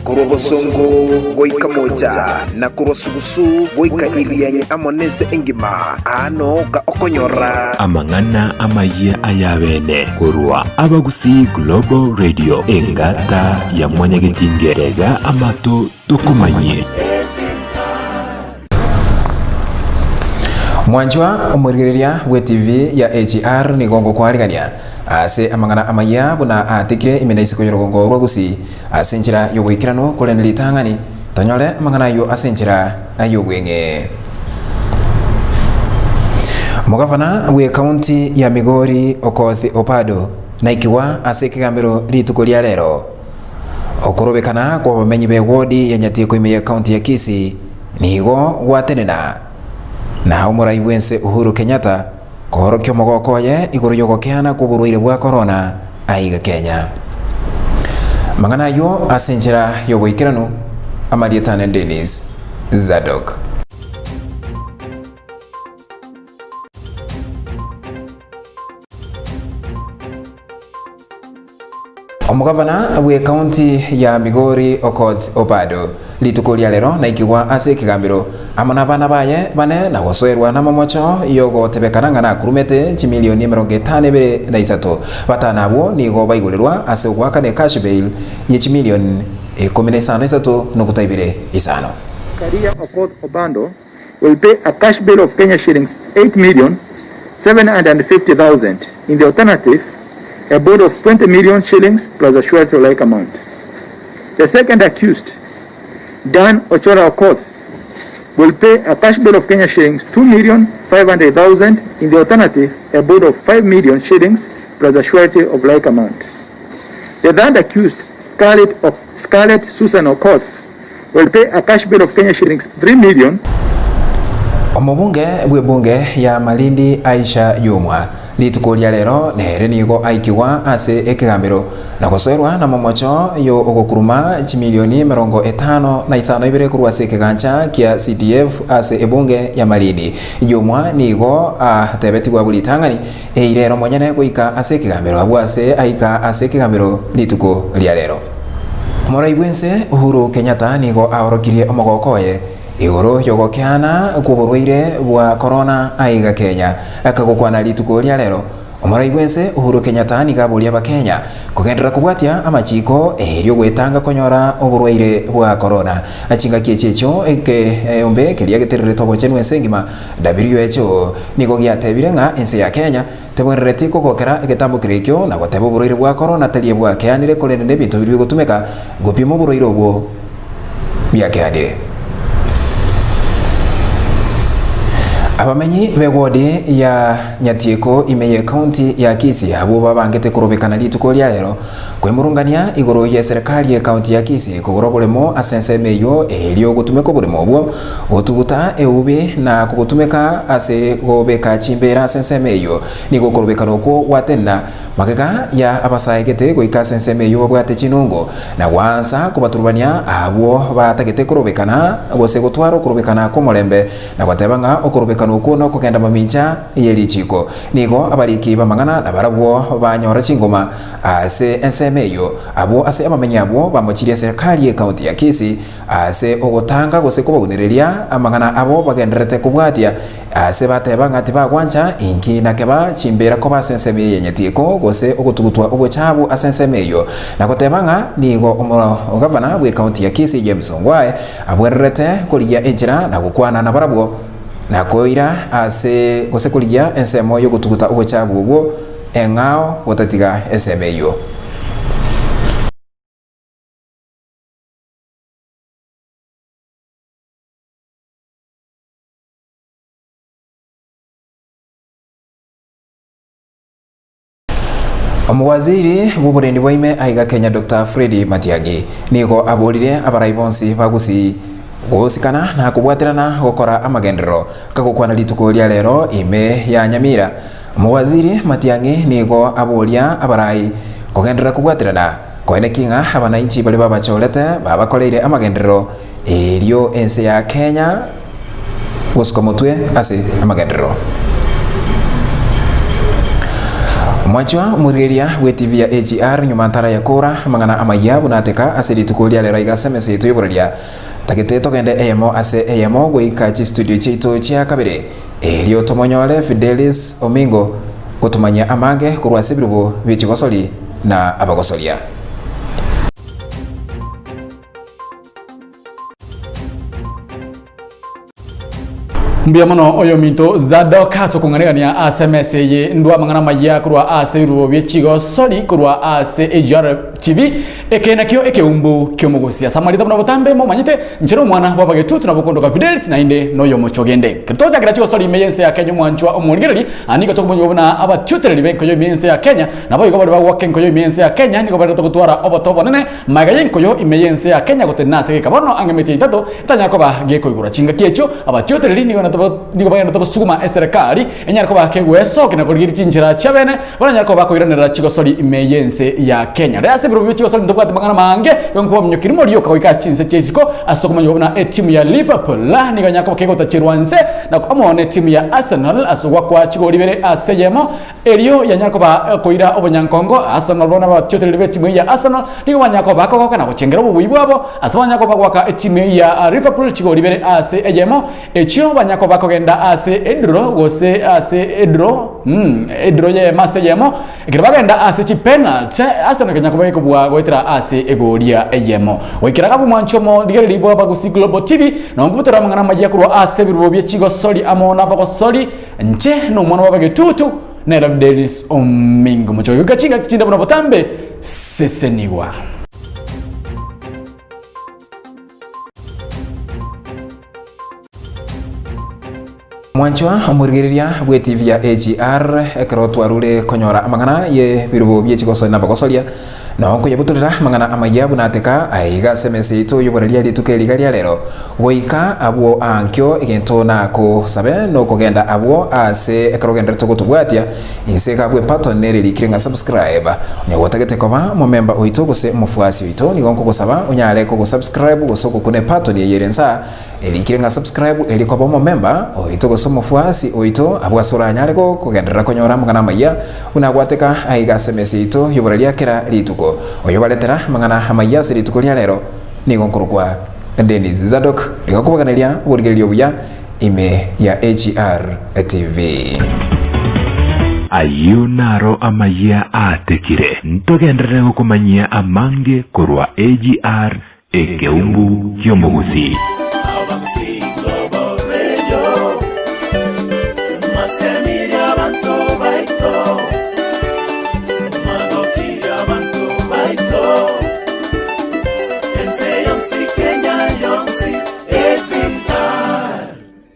kurobosongo goika moja na kurosugusu goika irianye amoneze engima ano ga okonyora amangana amaye ayabene kurwa abagusi Global Radio engata ya mwanyagetingerega amato tukumanye Mwanjwa umurigereria we TV ya AGR ni gongo kwarigania ase amangana amaya buna atikire imena isiko yorogongo rwagusi asenjira yobwikirano kuleneli tangani tonyole amangana yo asenjira ayobwenge Mugavana we county ya Migori Okoth Opado na ikiwa ase kigambiro rituko lya lero okurobekana kwa bamenyi be wodi ya Nyatiko ime county ya Kisii nigo gwatenena na umurai wense Uhuru Kenyatta kohorokyo mogokoye iguru yogokeana kuburwire bwa corona aiga Kenya mangana yo asenjera yobwikirano Amadietane Dennis Zadok Omugavana we county ya Migori Okoth Opado lituko lya lero na ikiwa ase kigambiro amana bana baye bane na gosoerwa na momocho yogo tebekananga na kurumete chimilioni 53 batana abo nigo baigurirwa ase gwakane cash bail ye chimilioni 15 nokutaibire isano Karia Okoth Obando will pay a cash bail of Kenya shillings 8,750,000. In the alternative, a bond of 20 million shillings plus a surety-like amount. The second accused, Dan Ochora Okoth, will pay a cash bail of Kenya shillings 2,500,000. In the alternative, a bond of 5 million shillings plus a surety of like amount. The third accused, Scarlett Susan Okoth, will pay a cash bail of Kenya shillings 3 million. Omubunge bwe bunge ya Malindi Aisha Yumwa lituko lya lero nere nigo aikiwa ase ekigambiro na gosoerwa na momocho yo ogokuruma chimilioni 52 kurwa ase kigancha kia CDF ase ebunge ya Malindi Yumwa nigo tebetigwa bulitangani eirero monyane goika ase ekigambiro abwa ase aika ase ekigambiro lituko lya lero Moraibwense Uhuru Kenyatta nigo ahorokirie omogokoye igoro yogokeana kuburwire bwa corona aiga Kenya akagukwana lituko lya lero Omuraibwense Uhuru Kenyatta nigaburia bakenya kugendera kubwatia amachiko eryo gwetanga konyora oburwaire bwa corona achinga kiechecho ombe kelia geterere tobo chenwe sengima WHO nigo giatebire nga ense ya Kenya tebwerereti kokokera egetambo kirekyo na goteba oburwaire bwa corona talie bwa keanire kolene bintu biri gutumeka gupima oburwaire obwo bya keanire Abamenyi be wodi ya Nyatiko ime county ya Kisii abo babangete kurobekana lituko lya lero kwemurungania igoro ya serikali ya county ya Kisii kugoro bulemo asensemeyo elio gutumeko bulemo obwo otuguta eube na kugutumeka ase gobeka chimbera asensemeyo nigo kurobekana okwo watena magega ya abasaigete goika asensemeyo bwate chinungo na wansa kubaturubania abo batagete kurobekana gose gutwaro kurobekana komolembe na gwatebanga okurobekana ukuno kugenda maminja yelichiko nigo abariki bamangana na barabwo banyora chingoma ase ensemeyo abo ase amamenya abo bamochiria serikali ya county ya Kisii ase ogotanga gose kubagunereria amangana abo bagenderete kubwatia ase batebanga ati bagwancha inki nakeba chimbera ko basensemeyo yenyetiko gose ogutugutwa obwechabu asensemeyo na gotebanga nigo omugavana we county ya Kisii James Ongwae abwererete kuligia ejira na gukwana na barabwo na koira ase gose kuligia ensemo yo gutuguta obwechabu obwo engao gotatiga esemeyo Omuwaziri w'oburendi bwaime aiga Kenya Dr. Fred Matiang'i nigo aburire abaraibonsi bagusi gusikana na kubwatirana gukora amagendero kagukwana lituko lya lero ime ya Nyamira Omuwaziri Matiang'i nigo aburia abarai kugendera kubwatirana koenekinga abananchi bali babacholete babakoleire amagendero elio ense ya Kenya guskomotwe ase amagendero Mwachwa murigeria we TV ya AGR nyuma ntara ya kura mangana amaya bunateka asiri tukulia lero igasemese itu yoburalia tagete togende eyemo ase eyemo goika chi studio chito chia kabere elio tomonyole Fidelis Omingo kutumanya amange kurwa sebirubo bichigosoli na abagosolia. Mbiamano oyo minto Zadok asokungania SMS ye ndwa mangana maya kurwa ase rubo byechigo soli kurwa ase AGR TV ekena kyo ekeumbu kyomugusia samalita buna botambe mo manyite njero mwana wabage tutu na bokondoka Fidelis na inde noyo mochogende kitoja kirachigo soli meyense ya Kenya mwanchwa omwongereri aniko tokumonyo buna aba tuteleri benko yo meyense ya Kenya na boyo goba wake nko yo meyense ya Kenya niko bado tokutwara obotobo nene magayen ko yo meyense ya Kenya gotenase ke kabono angemeti tato tanya ko ba geko igura chinga kiecho aba tuteleri niko na niko bagenda tobusuguma eserikali enyarko bakegweso kina kolgiri chinjira chabene bana nyarko bakoiranira chigosori imeyense ya Kenya rase biro chigosori ndobwate magana mange yonko mnyokirimo riyo kaika chinse chesiko asokuma yobona timu ya Liverpool la niko nyarko bakegota chirwanse na amone timu ya Arsenal asogwa kwa chigori bere aseyemo eriyo ya nyarko bakoira obonyankongo Arsenal bona batyotelebe timu ya Arsenal niko banyako bakoko kana kuchengera ubuyibwabo asabanyako bagwaka timu ya Liverpool chigori bere aseyemo echo banyako bakogenda ase edro gose ase edro edro ye maseyemo ekirabagenda ase chi penalty ase nakenya kubeko bwa goitira ase egoria eyemo wikiraga bumwanchomo digereri bwa bagusi Global TV na ngubutara mangana majya kurwa ase birubo bye chigo soli amona bakosoli nche no mwana wabagetutu na Fidelis Omingo mocho gachinga chinda buna botambe seseniwa. Mwanchwa murigeria we TV ya AGR ekrotwa rule konyora amangana ye birubo byechigosoli na bagosolia na onko yabuturira mangana amayabu nateka aiga semese ito yoborelia litukeli galia lero goika abo ankyo egento nako sabe no kogenda abo ase ekrogenda tokotubwatia inseka bwe partner likirenga subscribe nyawotagete koba mo member oito gose mufuasi oito ni gonko gosaba unyale ko subscribe gosoko kune partner yerensa likirenga subscribe elikoba mo member oito goso mufuasi oito abo asura nyale ko kogenda konyora mangana maya unagwateka aiga semese ito yoborelia kera lituko oyo baletera mangana hamaya siri tukolia lero ni gonkorokwa Denis Zadok likakubaganelia burigelio buya ime ya AGR TV ayo naro amaya atekire ntogendere kumanyia amange kurwa AGR ekeumbu kyomugusi.